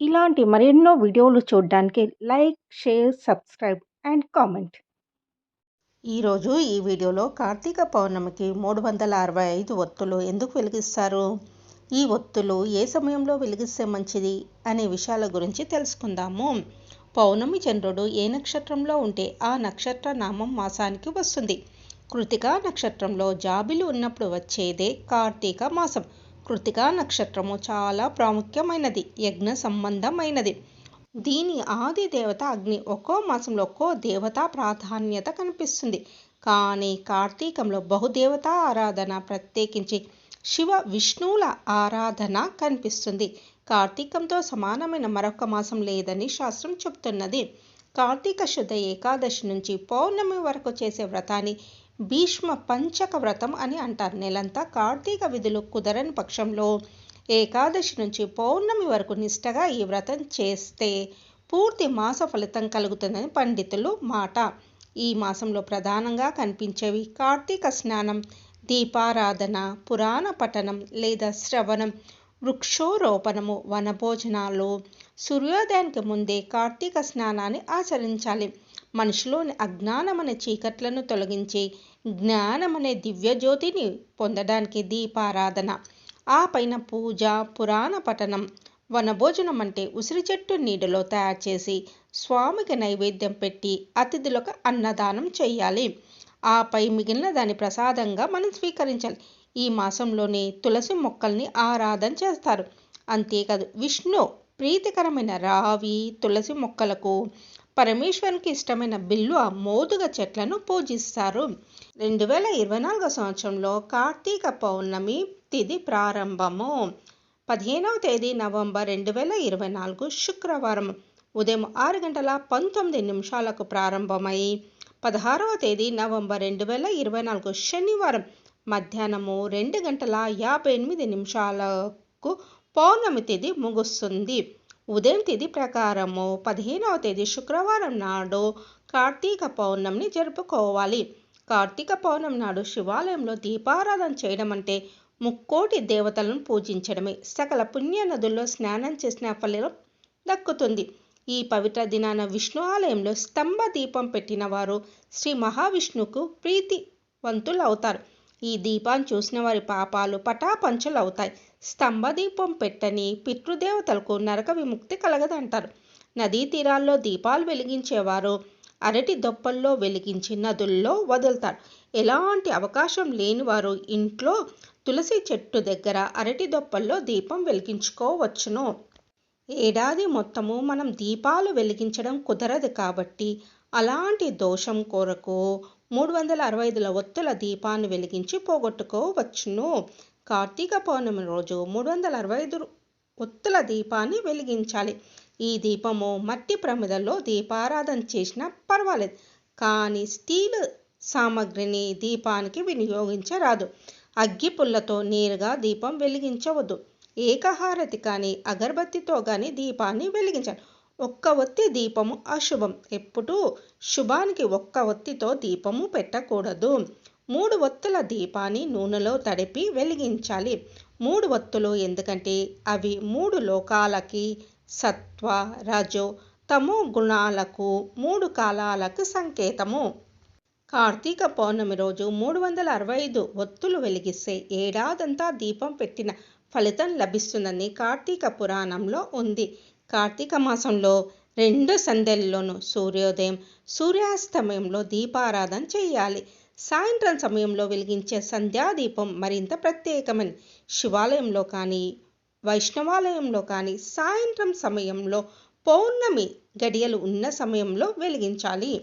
ఇలాంటి మరెన్నో వీడియోలు చూడడానికి like, share, subscribe and comment. ఈరోజు ఈ వీడియోలో కార్తీక పౌర్ణమికి 365 ఒత్తులు ఎందుకు వెలిగిస్తారు, ఈ ఒత్తులు ఏ సమయంలో వెలిగిస్తే మంచిది అనే విషయాల గురించి తెలుసుకుందాము. పౌర్ణమి చంద్రుడు ఏ నక్షత్రంలో ఉంటే ఆ నక్షత్ర నామం మాసానికి వస్తుంది. కృతికా నక్షత్రంలో జాబిలు ఉన్నప్పుడు వచ్చేదే కార్తీక మాసం. కృతికా నక్షత్రము చాలా ప్రాముఖ్యమైనది, యజ్ఞ సంబంధమైనది. దీని ఆది దేవత అగ్ని. ఒక్కో మాసంలో ఒక్కో దేవతా ప్రాధాన్యత కనిపిస్తుంది. కానీ కార్తీకంలో బహుదేవతా ఆరాధన, ప్రత్యేకించి శివ విష్ణువుల ఆరాధన కనిపిస్తుంది. కార్తీకంతో సమానమైన మరొక మాసం లేదని శాస్త్రం చెబుతున్నది. కార్తీక శుద్ధ ఏకాదశి నుంచి పౌర్ణమి వరకు చేసే వ్రతాన్ని భీష్మ పంచక వ్రతం అని అంటారు. నెలంతా కార్తీక విధులు కుదరని పక్షంలో ఏకాదశి నుంచి పౌర్ణమి వరకు నిష్టగా ఈ వ్రతం చేస్తే పూర్తి మాస ఫలితం కలుగుతుందని పండితులు మాట. ఈ మాసంలో ప్రధానంగా కనిపించేవి కార్తీక స్నానం, దీపారాధన, పురాణ పఠనం లేదా శ్రవణం, వృక్షారోపణము, వనభోజనాలు. సూర్యోదయానికి ముందే కార్తీక స్నానాన్ని ఆచరించాలి. మనిషిలోని అజ్ఞానమనే చీకట్లను తొలగించి జ్ఞానమనే దివ్యజ్యోతిని పొందడానికి దీపారాధన, ఆ పైన పూజ, పురాణ పఠనం. వనభోజనం అంటే ఉసిరి చెట్టు నీడలో తయారు చేసి స్వామికి నైవేద్యం పెట్టి అతిథులకు అన్నదానం చేయాలి. ఆపై మిగిలిన దాని ప్రసాదంగా మనం స్వీకరించాలి. ఈ మాసంలోనే తులసి మొక్కల్ని ఆరాధన చేస్తారు. అంతేకాదు విష్ణు ప్రీతికరమైన రావి, తులసి మొక్కలకు, పరమేశ్వరునికి ఇష్టమైన బిల్వ, మోదుగ చెట్లను పూజిస్తారు. 2024 సంవత్సరంలో కార్తీక పౌర్ణమి తిథి ప్రారంభము 15వ తేదీ నవంబర్ 2024 శుక్రవారం ఉదయం 6:19 ప్రారంభమై 16వ తేదీ నవంబర్ 2024 శనివారం మధ్యాహ్నము 2:58 పౌర్ణమి తిథి ముగుస్తుంది. ఉదయం తిథి ప్రకారము 15వ తేదీ శుక్రవారం నాడు కార్తీక పౌర్ణమిని జరుపుకోవాలి. కార్తీక పౌర్ణమి నాడు శివాలయంలో దీపారాధన చేయడం అంటే ముక్కోటి దేవతలను పూజించడమే. సకల పుణ్య నదుల్లో స్నానం చేసిన ఫలితం దక్కుతుంది. ఈ పవిత్ర దినాన విష్ణు ఆలయంలో స్తంభ దీపం పెట్టిన వారు శ్రీ మహావిష్ణువుకు ప్రీతివంతులవుతారు. ఈ దీపాన్ని చూసిన వారి పాపాలు పటాపంచలవుతాయి. స్తంభ దీపం పెట్టని పితృదేవతలకు నరక విముక్తి కలగదంటారు. నదీ తీరాల్లో దీపాలు వెలిగించేవారు అరటి దొప్పల్లో వెలిగించి నదుల్లో వదులుతారు. ఎలాంటి అవకాశం లేని వారు ఇంట్లో తులసి చెట్టు దగ్గర అరటి దొప్పల్లో దీపం వెలిగించుకోవచ్చును. ఏడాది మొత్తము మనం దీపాలు వెలిగించడం కుదరదు కాబట్టి అలాంటి దోషం కొరకు 365 ఒత్తుల దీపాన్ని వెలిగించి పోగొట్టుకోవచ్చును. కార్తీక పౌర్ణమి రోజు 365 ఒత్తుల దీపాన్ని వెలిగించాలి. ఈ దీపము మట్టి ప్రమిదలో దీపారాధన చేసినా పర్వాలేదు, కానీ స్టీల్ సామగ్రిని దీపానికి వినియోగించరాదు. అగ్గిపుల్లతో నేరుగా దీపం వెలిగించవద్దు. ఏకహారతి కానీ అగరబత్తితో కానీ దీపాన్ని వెలిగించాలి. ఒక్క ఒత్తి దీపము అశుభం. ఎప్పుడూ శుభానికి ఒక్క ఒత్తితో దీపము పెట్టకూడదు. 3 ఒత్తుల దీపాన్ని నూనెలో తడిపి వెలిగించాలి. 3 ఒత్తులు ఎందుకంటే అవి 3 లోకాలకి, సత్వ, రజో, తమో గుణాలకు, 3 కాలాలకు సంకేతము. కార్తీక పౌర్ణమి రోజు 365 ఒత్తులు వెలిగిస్తే ఏడాదంతా దీపం పెట్టిన ఫలితం లభిస్తుందని కార్తీక పురాణంలో ఉంది. కార్తీక మాసంలో 2 సంధ్యల్లోనూ సూర్యోదయం, సూర్యాస్తమయంలో దీపారాధన చేయాలి. సాయంత్రం సమయంలో వెలిగించే సంధ్యాదీపం మరింత ప్రత్యేకమైన. శివాలయంలో కానీ వైష్ణవాలయంలో కానీ సాయంత్రం సమయంలో పౌర్ణమి గడియలు ఉన్న సమయంలో వెలిగించాలి.